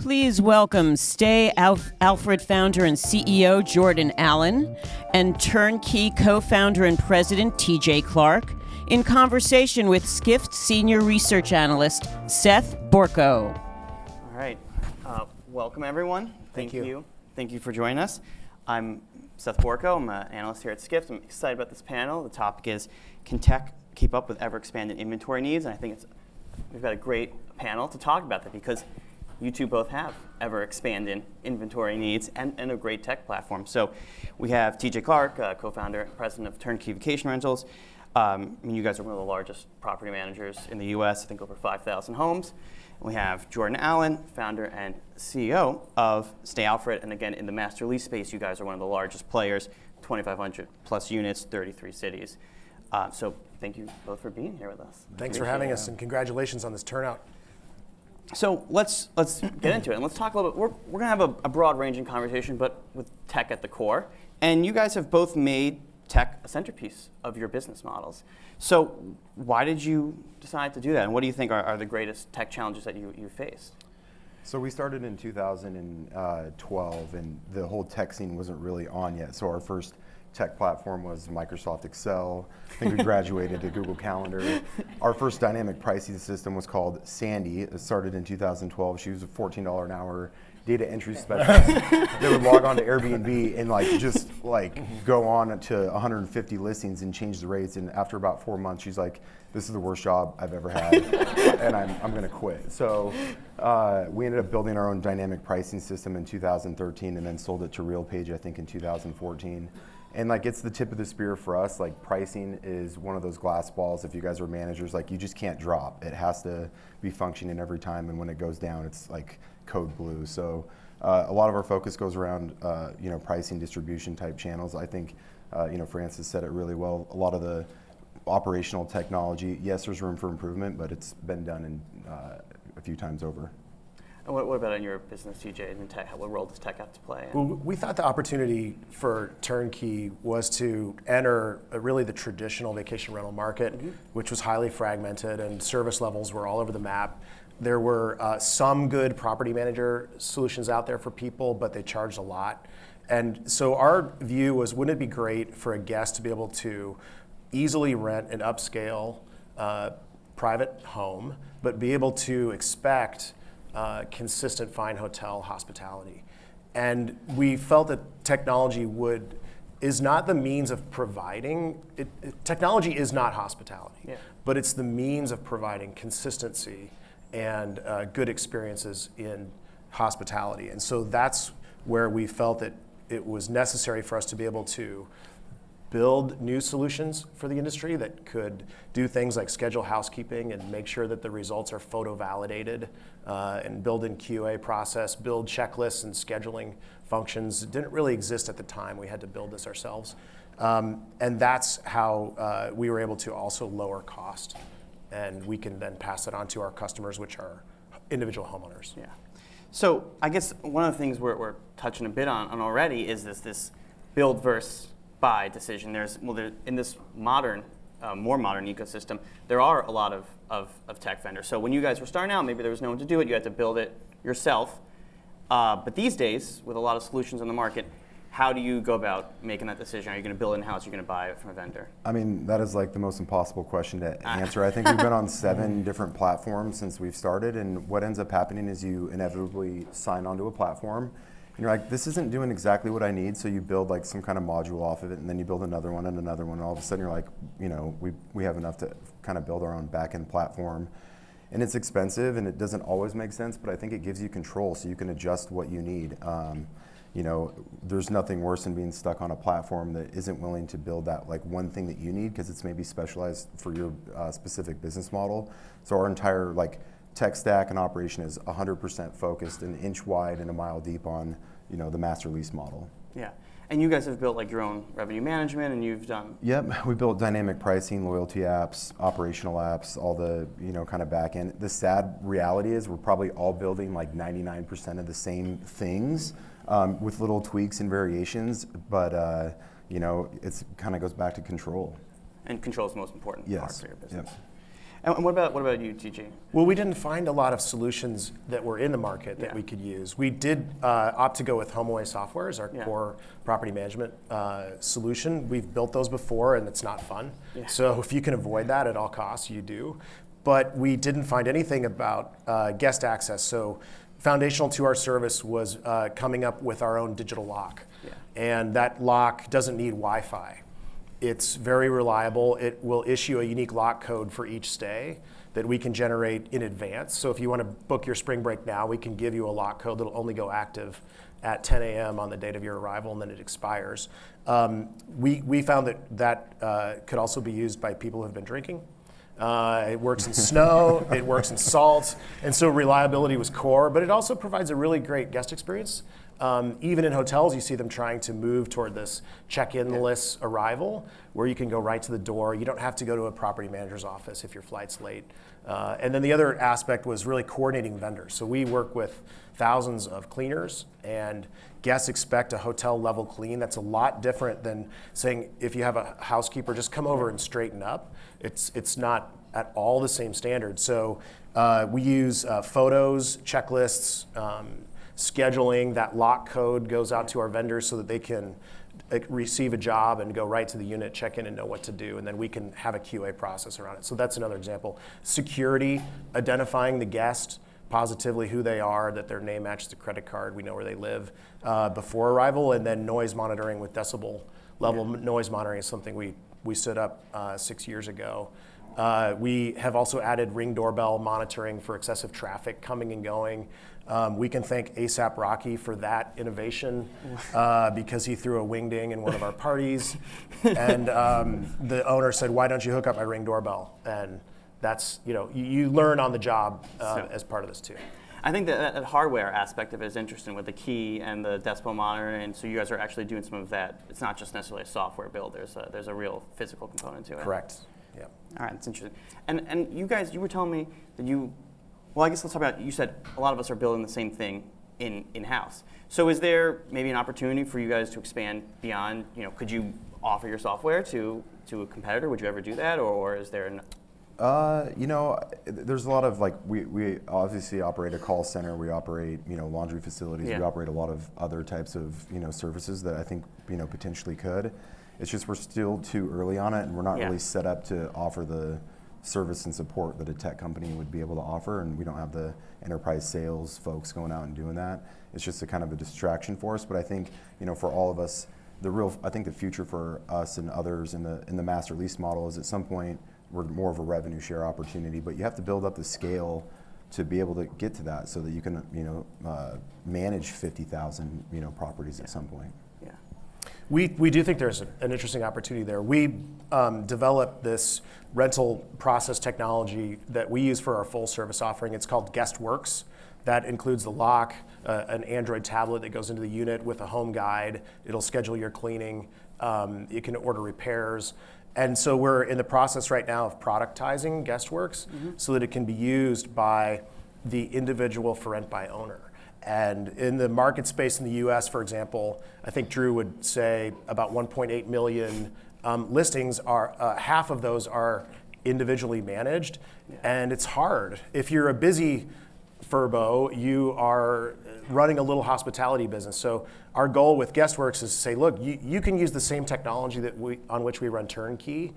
Please welcome Alfred founder and CEO Jordan Allen and TurnKey co-founder and president TJ Clark in conversation with Skift senior research analyst Seth Borko. All right. Welcome, everyone. Thank you. Thank you for joining us. I'm Seth Borko. I'm an analyst here at Skift. I'm excited about this panel. The topic is, can tech keep up with ever-expanding inventory needs? And I think we've got a great panel to talk about that because you two both have ever-expanding inventory needs and a great tech platform. So we have TJ Clark, co-founder and president of TurnKey Vacation Rentals. You guys are one of the largest property managers in the US, I think over 5,000 homes. We have Jordan Allen, founder and CEO of Alfred. And again, in the master lease space, you guys are one of the largest players, 2,500 plus units, 33 cities. So thank you both for being here with us. Thanks for having us, and congratulations on this turnout. So let's get into it, and let's talk a little bit. We're going to have a broad-ranging conversation, but with tech at the core. And you guys have both made tech a centerpiece of your business models. So why did you decide to do that, and what do you think are the greatest tech challenges that you faced? So we started in 2012, and the whole tech scene wasn't really on yet. So our first tech platform was Microsoft Excel. I think we graduated to Google Calendar. Our first dynamic pricing system was called Sandy. It started in 2012. She was a $14 an hour data entry specialist. They would log on to Airbnb and just go on to 150 listings and change the rates. And after about 4 months, she's like, "This is the worst job I've ever had, and I'm going to quit." So we ended up building our own dynamic pricing system in 2013, and then sold it to RealPage, I think, in 2014. And it's the tip of the spear for us. Pricing is one of those glass balls. If you guys are managers, you just can't drop. It has to be functioning every time, and when it goes down, it's like code blue. So a lot of our focus goes around pricing, distribution type channels. I think Francis said it really well. A lot of the operational technology, yes, there's room for improvement, but it's been done a few times over. And what about in your business, TJ, and tech? What role does tech have to play? Well, we thought the opportunity for TurnKey was to enter really the traditional vacation rental market, which was highly fragmented and service levels were all over the map. There were some good property manager solutions out there for people, but they charged a lot. And so our view was, wouldn't it be great for a guest to be able to easily rent an upscale private home, but be able to expect consistent fine hotel hospitality? And we felt that technology is not the means of providing, technology is not hospitality, but it's the means of providing consistency and good experiences in hospitality. And so that's where we felt that it was necessary for us to be able to build new solutions for the industry that could do things like schedule housekeeping and make sure that the results are photo validated, and build in QA process, build checklists and scheduling functions. It didn't really exist at the time. We had to build this ourselves. And that's how we were able to also lower cost. And we can then pass it on to our customers, which are individual homeowners. Yeah. So I guess one of the things we're touching a bit on already is this build versus buy decision. In this modern, more modern ecosystem, there are a lot of tech vendors. So when you guys were starting out, maybe there was no one to do it. You had to build it yourself. But these days, with a lot of solutions on the market, how do you go about making that decision? Are you going to build it in-house? Are you going to buy it from a vendor? I mean, that is the most impossible question to answer. I think we've been on 7 different platforms since we've started, and what ends up happening is you inevitably sign onto a platform, and you're like, this isn't doing exactly what I need, so you build some kind of module off of it, and then you build another one, and all of a sudden you're like, we have enough to kind of build our own back-end platform. And it's expensive, and it doesn't always make sense, but I think it gives you control, so you can adjust what you need. There's nothing worse than being stuck on a platform that isn't willing to build that one thing that you need, because it's maybe specialized for your specific business model. So our entire tech stack and operation is 100% focused, an inch wide and a mile deep on the master lease model. Yeah. And you guys have built your own revenue management, and you've done. Yep, we built dynamic pricing, loyalty apps, operational apps, all the kind of back end. The sad reality is we're probably all building 99% of the same things, with little tweaks and variations, but it's kind of goes back to control. And control is the most important part for your business. Yep. And what about you, TJ? Well, we didn't find a lot of solutions that were in the market that we could use. We did opt to go with HomeAway software as our core property management solution. We've built those before, and it's not fun. Yeah. So if you can avoid that at all costs, you do. But we didn't find anything about guest access. So foundational to our service was coming up with our own digital lock. Yeah. And that lock doesn't need Wi-Fi. It's very reliable. It will issue a unique lock code for each stay that we can generate in advance. So if you want to book your spring break now, we can give you a lock code that'll only go active at 10 a.m. on the date of your arrival, and then it expires. We found that could also be used by people who have been drinking. It works in snow, it works in salt, and so reliability was core, but it also provides a really great guest experience. Even in hotels, you see them trying to move toward this check-in-less arrival, where you can go right to the door. You don't have to go to a property manager's office if your flight's late. And then the other aspect was really coordinating vendors. So we work with thousands of cleaners, and guests expect a hotel-level clean. That's a lot different than saying, if you have a housekeeper, just come over and straighten up. It's not at all the same standard. So we use photos, checklists, scheduling. That lock code goes out to our vendors so that they can receive a job and go right to the unit, check in and know what to do, and then we can have a QA process around it. So that's another example. Security, identifying the guest positively, who they are, that their name matches the credit card, we know where they live before arrival, and then noise monitoring with decibel level noise monitoring is something we stood up 6 years ago. We have also added Ring doorbell monitoring for excessive traffic coming and going. We can thank ASAP Rocky for that innovation because he threw a wingding in one of our parties. And the owner said, "Why don't you hook up my Ring doorbell?" And that's, you learn on the job as part of this too. I think that hardware aspect of it is interesting with the key and the decibel monitoring. And so you guys are actually doing some of that. It's not just necessarily a software build. There's a real physical component to it. Correct. Yeah. All right, that's interesting. And you guys, you were telling me that well, I guess let's talk about, you said a lot of us are building the same thing in-house. So is there maybe an opportunity for you guys to expand beyond, could you offer your software to a competitor? Would you ever do that, or is there an... there's a lot of, we obviously operate a call center, we operate, laundry facilities, we operate a lot of other types of, services that I think, potentially could. It's just we're still too early on it, and we're not really set up to offer the service and support that a tech company would be able to offer, and we don't have the enterprise sales folks going out and doing that. It's just a kind of a distraction for us, but I think, for all of us, I think the future for us and others in the master lease model is at some point we're more of a revenue share opportunity, but you have to build up the scale to be able to get to that so that you can, manage 50,000, properties at some point. Yeah. We do think there's an interesting opportunity there. We developed this rental process technology that we use for our full service offering. It's called GuestWorks. That includes the lock, an Android tablet that goes into the unit with a home guide. It'll schedule your cleaning. You can order repairs. And so we're in the process right now of productizing GuestWorks so that it can be used by the individual for rent by owner. And in the market space in the US, for example, I think Drew would say about 1.8 million listings are, half of those are individually managed. And it's hard. If you're a busy Furbo, you are running a little hospitality business. So our goal with GuestWorks is to say, look, you can use the same technology on which we run TurnKey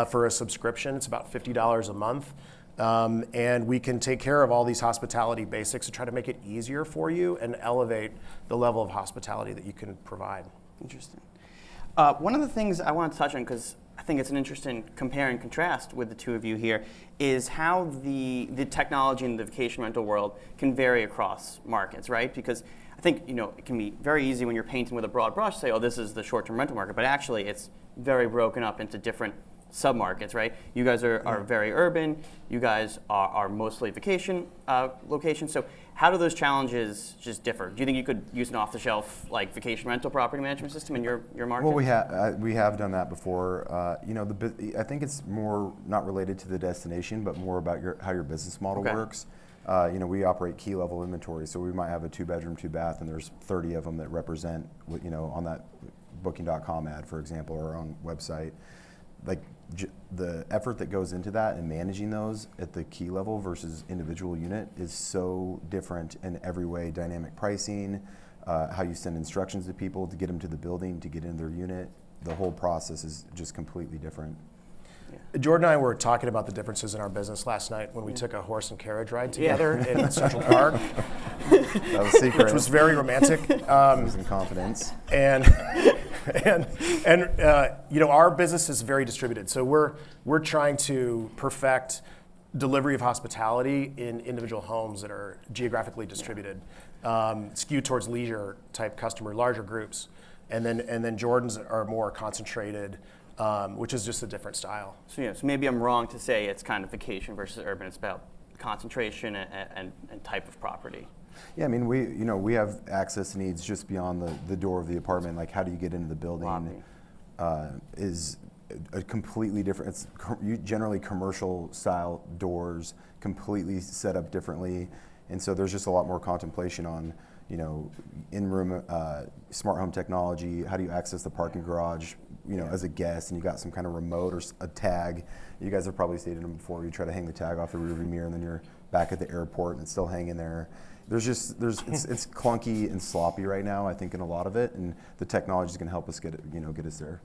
for a subscription. It's about $50 a month. And we can take care of all these hospitality basics to try to make it easier for you and elevate the level of hospitality that you can provide. Interesting. One of the things I want to touch on, because I think it's an interesting compare and contrast with the two of you here, is how the technology in the vacation rental world can vary across markets, right? Because I think it can be very easy when you're painting with a broad brush to say, oh, this is the short-term rental market, but actually it's very broken up into different sub-markets, right? You guys are very urban. You guys are mostly vacation locations. So how do those challenges just differ? Do you think you could use an off-the-shelf vacation rental property management system in your market? Well, we have done that before. I think it's more not related to the destination, but more about how your business model works. We operate key level inventory, so we might have a 2-bedroom, 2-bath, and there's 30 of them that represent, on that Booking.com ad, for example, or our own website. the effort that goes into that and managing those at the key level versus individual unit is so different in every way. Dynamic pricing, how you send instructions to people to get them to the building, to get in their unit. The whole process is just completely different. Yeah. Jordan and I were talking about the differences in our business last night when we took a horse and carriage ride together in Central Park. That was secret. Which was very romantic. It was in confidence. And our business is very distributed. So we're trying to perfect delivery of hospitality in individual homes that are geographically distributed, skewed towards leisure type customer, larger groups. And then Jordan's are more concentrated, which is just a different style. So maybe I'm wrong to say it's kind of vacation versus urban. It's about concentration and type of property. Yeah, I mean, we have access needs just beyond the door of the apartment. Like, how do you get into the building? Is a completely different. It's generally commercial style doors, completely set up differently, and so there's just a lot more contemplation on, in-room smart home technology. How do you access the parking garage? As a guest, and you got some kind of remote or a tag. You guys have probably stayed in them before. You try to hang the tag off the rearview mirror, and then you're back at the airport, and it's still hanging there. It's clunky and sloppy right now, I think, in a lot of it, and the technology is going to help us get us there.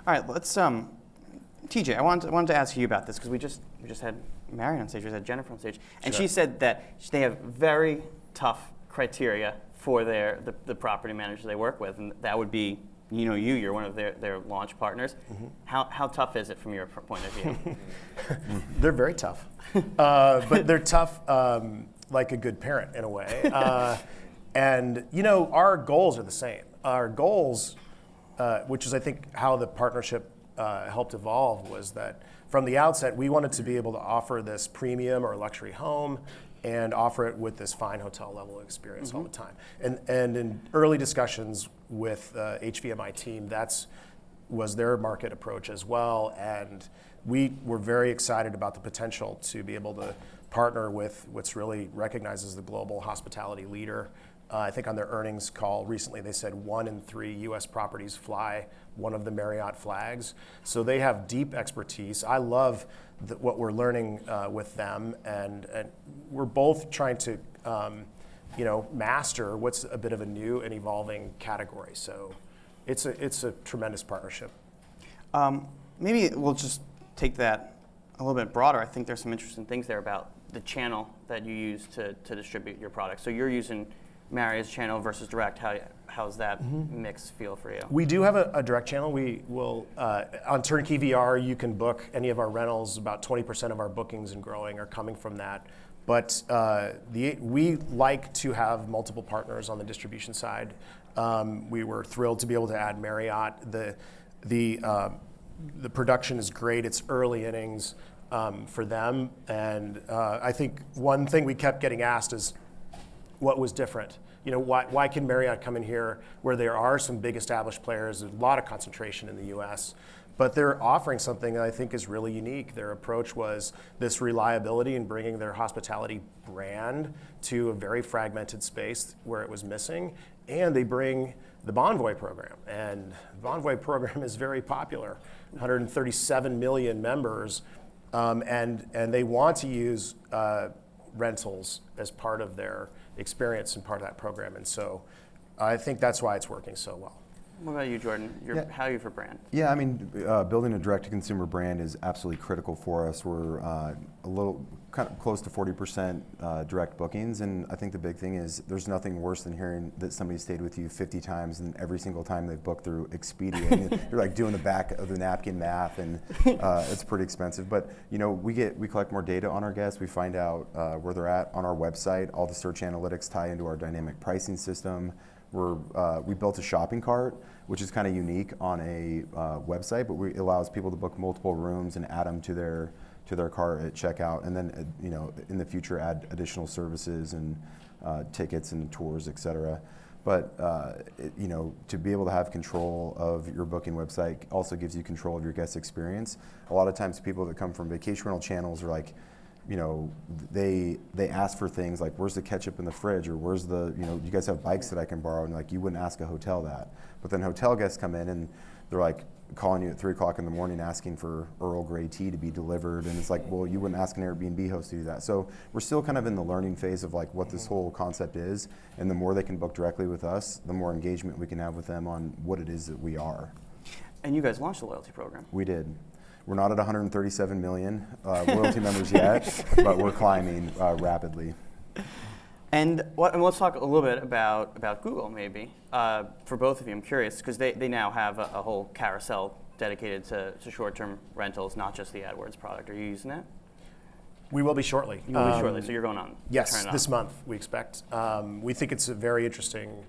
All right, let's TJ, I wanted to ask you about this because we just had Marion on stage, we just had Jennifer on stage, and Sure. she said that they have very tough criteria for the property managers they work with, and that would be you're one of their launch partners. Mm-hmm. How tough is it from your point of view? They're very tough, but they're tough like a good parent in a way. And our goals are the same. Our goals, which is I think how the partnership helped evolve, was that from the outset we wanted to be able to offer this premium or luxury home and offer it with this fine hotel level experience mm-hmm. all the time. And in early discussions with HVMI team, was their market approach as well. And we were very excited about the potential to be able to partner with what's really recognized as the global hospitality leader. I think on their earnings call recently, they said 1 in 3 U.S. properties fly one of the Marriott flags. So they have deep expertise. I love what we're learning with them, and we're both trying to master what's a bit of a new and evolving category. So it's a tremendous partnership. Maybe we'll just take that a little bit broader. I think there's some interesting things there about the channel that you use to distribute your product. So you're using Marriott's channel versus direct. How's that mm-hmm. mix feel for you? We do have a direct channel. We will on TurnKey VR. You can book any of our rentals. About 20% of our bookings and growing are coming from that. But we like to have multiple partners on the distribution side. We were thrilled to be able to add Marriott. The production is great. It's early innings for them, and I think one thing we kept getting asked is, what was different? Why can Marriott come in here where there are some big established players, there's a lot of concentration in the U.S., but they're offering something that I think is really unique. Their approach was this reliability in bringing their hospitality brand to a very fragmented space where it was missing, and they bring the Bonvoy program. And the Bonvoy program is very popular, 137 million members, and they want to use rentals as part of their experience and part of that program. And so I think that's why it's working so well. What about you, Jordan? How are you for brand? Yeah, I mean, building a direct-to-consumer brand is absolutely critical for us. We're a little kind of close to 40% direct bookings, and I think the big thing is there's nothing worse than hearing that somebody stayed with you 50 times and every single time they've booked through Expedia. And you're like doing the back of the napkin math, and it's pretty expensive. But we collect more data on our guests. We find out where they're at on our website. All the search analytics tie into our dynamic pricing system. We built a shopping cart, which is kind of unique on a website, but it allows people to book multiple rooms and add them to their cart at checkout, and then in the future add additional services and tickets and tours, etc. But to be able to have control of your booking website also gives you control of your guest experience. A lot of times, people that come from vacation rental channels are like, they ask for things like, where's the ketchup in the fridge, or where's the, do you guys have bikes that I can borrow? And like, you wouldn't ask a hotel that. But then hotel guests come in and they're like, calling you at 3 o'clock in the morning asking for Earl Grey tea to be delivered, and it's like, well, you wouldn't ask an Airbnb host to do that. So we're still kind of in the learning phase of like what this whole concept is, and the more they can book directly with us, the more engagement we can have with them on what it is that we are. And you guys launched a loyalty program. We did. We're not at 137 million loyalty members yet, but we're climbing rapidly. And let's talk a little bit about Google, maybe, for both of you. I'm curious, because they now have a whole carousel dedicated to short-term rentals, not just the AdWords product. Are you using that? We will be shortly. You will be shortly, so you're going on. Yes, this month we expect. We think it's a very interesting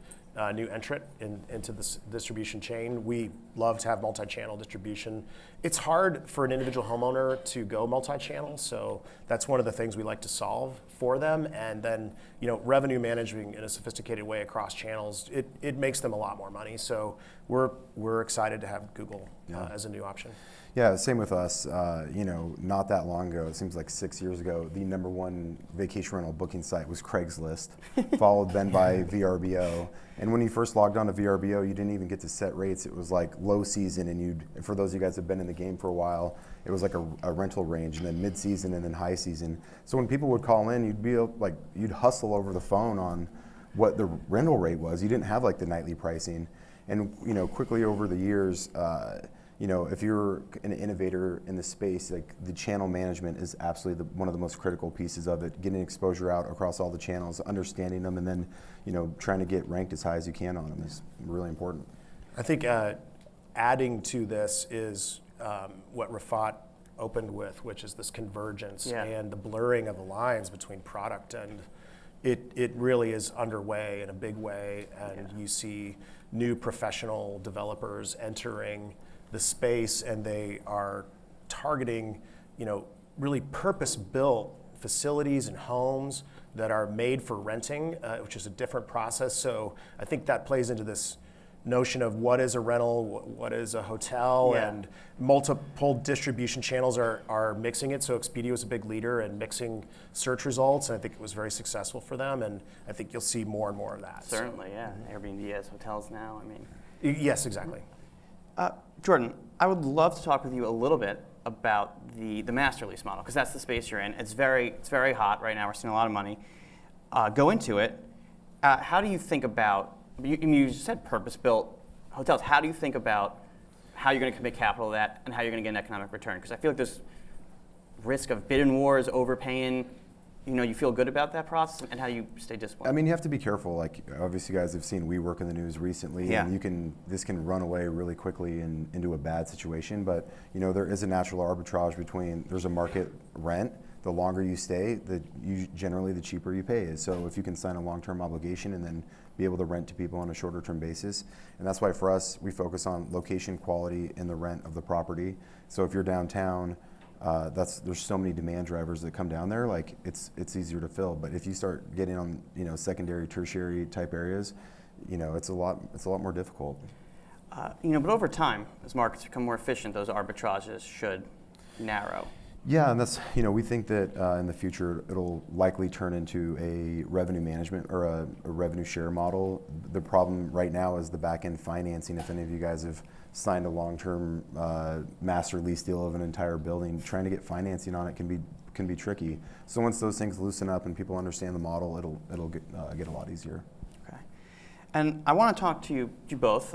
new entrant into this distribution chain. We love to have multi-channel distribution. It's hard for an individual homeowner to go multi-channel, so that's one of the things we like to solve for them. And then, revenue managing in a sophisticated way across channels, it makes them a lot more money. So we're excited to have Google as a new option. Yeah, same with us. Not that long ago, it seems like 6 years ago, the #1 vacation rental booking site was Craigslist, followed then by VRBO. And when you first logged on to VRBO, you didn't even get to set rates. It was like low season, and for those of you guys who have been in the game for a while, it was like a rental range, and then mid-season, and then high season. So when people would call in, you'd hustle over the phone on what the rental rate was. You didn't have like the nightly pricing, and quickly over the years. If you're an innovator in the space, like the channel management is absolutely one of the most critical pieces of it. Getting exposure out across all the channels, understanding them, and then trying to get ranked as high as you can on them is really important. I think adding to this is what Rafat opened with, which is this convergence and the blurring of the lines between product, and it really is underway in a big way, and you see new professional developers entering the space, and they are targeting, really purpose-built facilities and homes that are made for renting, which is a different process. So I think that plays into this notion of what is a rental, what is a hotel, and multiple distribution channels are mixing it. So Expedia was a big leader in mixing search results, and I think it was very successful for them, and I think you'll see more and more of that. Certainly, yeah. Airbnb has hotels now, Yes, exactly. Jordan, I would love to talk with you a little bit about the master lease model, because that's the space you're in. It's very hot right now. We're seeing a lot of money go into it. How do you think about, you said purpose-built hotels. How do you think about how you're going to commit capital to that and how you're going to get an economic return? Because I feel like there's risk of bidding wars, overpaying. You feel good about that process, and how do you stay disciplined? You have to be careful. Like, obviously, you guys have seen WeWork in the news recently, and this can run away really quickly into a bad situation. But there is a natural arbitrage between there's a market rent. The longer you stay, generally the cheaper you pay is. So if you can sign a long-term obligation and then be able to rent to people on a shorter-term basis, and that's why for us we focus on location, quality, and the rent of the property. So if you're downtown. There's so many demand drivers that come down there. Like it's easier to fill, but if you start getting on secondary, tertiary type areas, it's a lot more difficult. But over time, as markets become more efficient, those arbitrages should narrow. Yeah, and that's we think that in the future it'll likely turn into a revenue management or a revenue share model. The problem right now is the back end financing. If any of you guys have signed a long-term master lease deal of an entire building, trying to get financing on it can be tricky. So once those things loosen up and people understand the model, it'll get a lot easier. Okay, and I want to talk to you both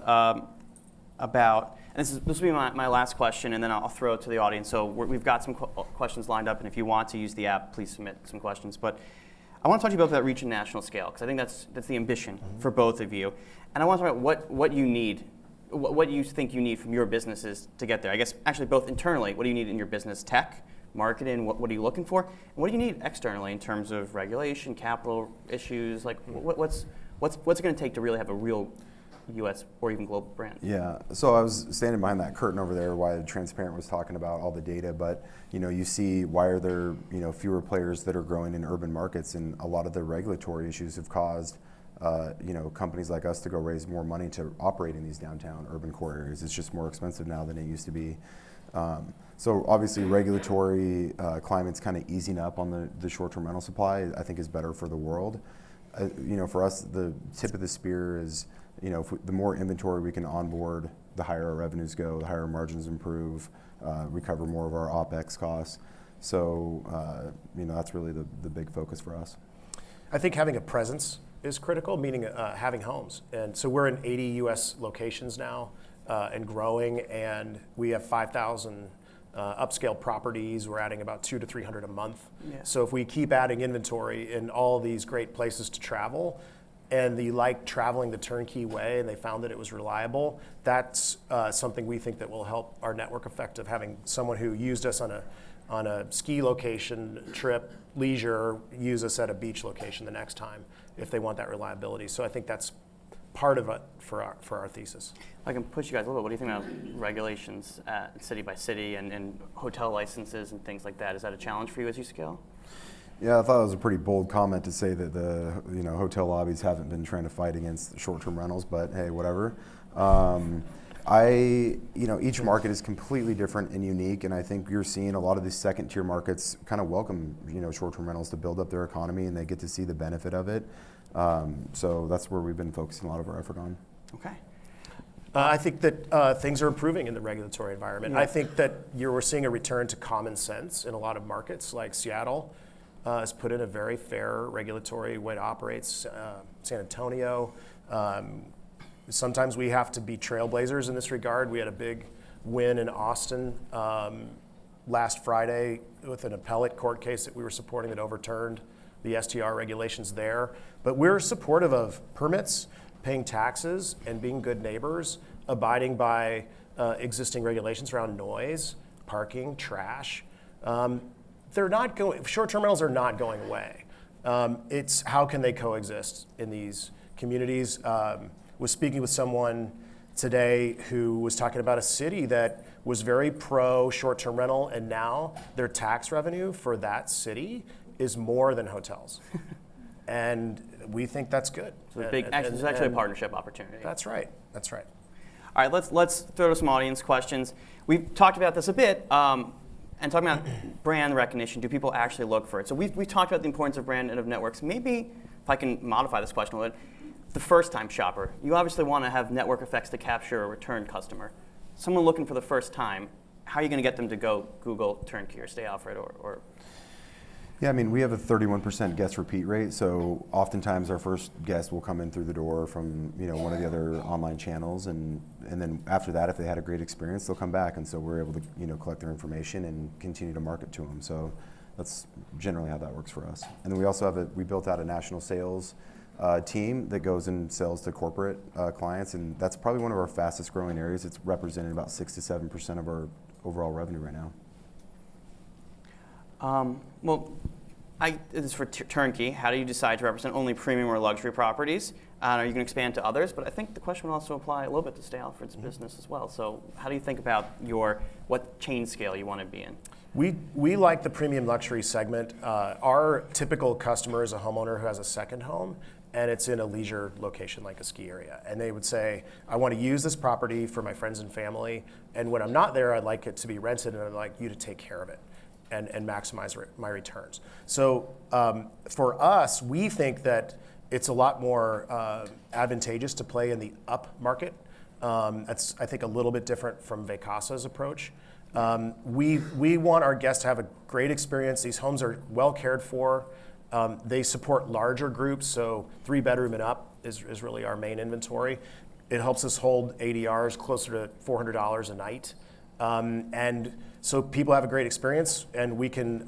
about, and this will be my last question, and then I'll throw it to the audience. So we've got some questions lined up, and if you want to use the app, please submit some questions. But I want to talk to you both about reaching national scale, because I think that's the ambition for both of you. And I want to talk about what you need. What you think you need from your businesses to get there? I guess actually both internally, what do you need in your business? Tech, marketing, what are you looking for? And what do you need externally in terms of regulation, capital issues? Like what's it going to take to really have a real U.S. or even global brand? Yeah, so I was standing behind that curtain over there while Transparent was talking about all the data, but you see why are there fewer players that are growing in urban markets, and a lot of the regulatory issues have caused companies like us to go raise more money to operate in these downtown urban core areas. It's just more expensive now than it used to be. So obviously regulatory climate's kind of easing up on the short-term rental supply, I think is better for the world. For us, the tip of the spear is, the more inventory we can onboard, the higher our revenues go, the higher our margins improve, we cover more of our OpEx costs. So, that's really the big focus for us. I think having a presence is critical, meaning having homes. And so we're in 80 U.S. locations now and growing, and we have 5,000 upscale properties. We're adding about 200 to 300 a month. Yeah. So if we keep adding inventory in all these great places to travel, and they like traveling the turnkey way, and they found that it was reliable, that's something we think that will help our network effect of having someone who used us on a ski location trip, leisure, use us at a beach location the next time if they want that reliability. So I think that's part of it for our thesis. I can push you guys a little bit. What do you think about regulations city by city and hotel licenses and things like that? Is that a challenge for you as you scale? Yeah, I thought it was a pretty bold comment to say that the hotel lobbies haven't been trying to fight against short-term rentals, but hey, whatever. Each market is completely different and unique, and I think you're seeing a lot of these second-tier markets kind of welcome short-term rentals to build up their economy, and they get to see the benefit of it. So that's where we've been focusing a lot of our effort on. Okay. I think that things are improving in the regulatory environment. Yeah. I think that we're seeing a return to common sense in a lot of markets, like Seattle has put in a very fair regulatory way to operate. San Antonio. Sometimes we have to be trailblazers in this regard. We had a big win in Austin last Friday with an appellate court case that we were supporting that overturned the STR regulations there. But we're supportive of permits, paying taxes, and being good neighbors, abiding by existing regulations around noise, parking, trash. Short-term rentals are not going away. It's how can they coexist in these communities. Was speaking with someone today who was talking about a city that was very pro short-term rental, and now their tax revenue for that city is more than hotels. And we think that's good. So there's actually a partnership opportunity. That's right. All right, let's throw to some audience questions. We've talked about this a bit, and talking about brand recognition. Do people actually look for it? So we've talked about the importance of brand and of networks. Maybe, if I can modify this question a little bit, the first-time shopper. You obviously want to have network effects to capture a return customer. Someone looking for the first time, how are you going to get them to go Google TurnKey or Stay Alfred or? Yeah, we have a 31% guest repeat rate, so oftentimes our first guest will come in through the door from one of the other online channels, and then after that, if they had a great experience, they'll come back, and so we're able to collect their information and continue to market to them. So that's generally how that works for us. And then we also we built out a national sales team that goes and sells to corporate clients, and that's probably one of our fastest growing areas. It's representing about 6 to 7% of our overall revenue right now. This is for TurnKey. How do you decide to represent only premium or luxury properties? Are you going to expand to others? But I think the question will also apply a little bit to Stay Alfred's business as well. So how do you think about what chain scale you want to be in? We like the premium luxury segment. Our typical customer is a homeowner who has a second home, and it's in a leisure location like a ski area. And they would say, I want to use this property for my friends and family, and when I'm not there, I'd like it to be rented, and I'd like you to take care of it and maximize my returns. So for us, we think that it's a lot more advantageous to play in the up market. That's, I think, a little bit different from Vacasa's approach. We want our guests to have a great experience. These homes are well cared for. They support larger groups, so 3-bedroom and up is really our main inventory. It helps us hold ADRs closer to $400 a night. And so people have a great experience, and we can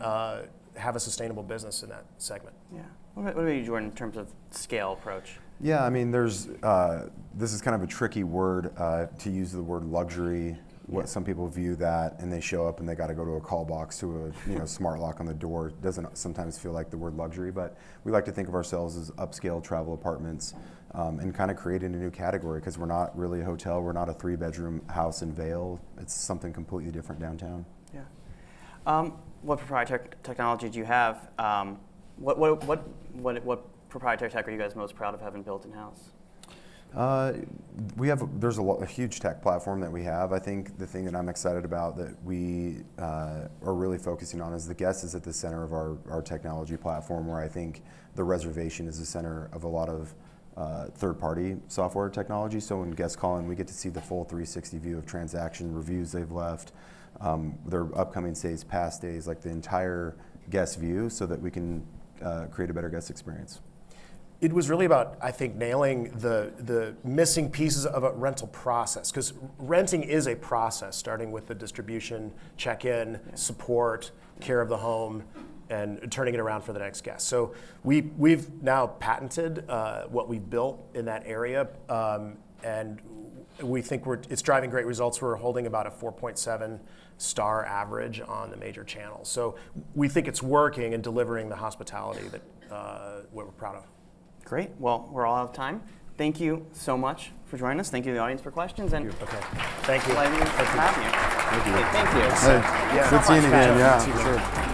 have a sustainable business in that segment. Yeah. What about you, Jordan, in terms of scale approach? Yeah, this is kind of a tricky word to use the word luxury. Some people view that, and they show up and they got to go to a call box to a smart lock on the door. It doesn't sometimes feel like the word luxury, but we like to think of ourselves as upscale travel apartments and kind of creating a new category, because we're not really a hotel. We're not a 3-bedroom house in Vail. It's something completely different downtown. Yeah. What proprietary technology do you have? What proprietary tech are you guys most proud of having built in-house? There's a huge tech platform that we have. I think the thing that I'm excited about that we are really focusing on is the guest is at the center of our technology platform, where I think the reservation is the center of a lot of third-party software technology. So when guests call in, we get to see the full 360 view of transaction reviews they've left, their upcoming stays, past days, like the entire guest view, so that we can create a better guest experience. It was really about, I think, nailing the missing pieces of a rental process, because renting is a process, starting with the distribution, check-in, support, care of the home, and turning it around for the next guest. So we've now patented what we've built in that area, and we think it's driving great results. We're holding about a 4.7 star average on the major channels. So we think it's working and delivering the hospitality that we're proud of. Great. Well, we're all out of time. Thank you so much for joining us. Thank you to the audience for questions. And Okay. Thank you. Pleasure to have you. Thank you. Thank you. Hey, Yeah. good seeing you again. Good Yeah, seeing for you. sure.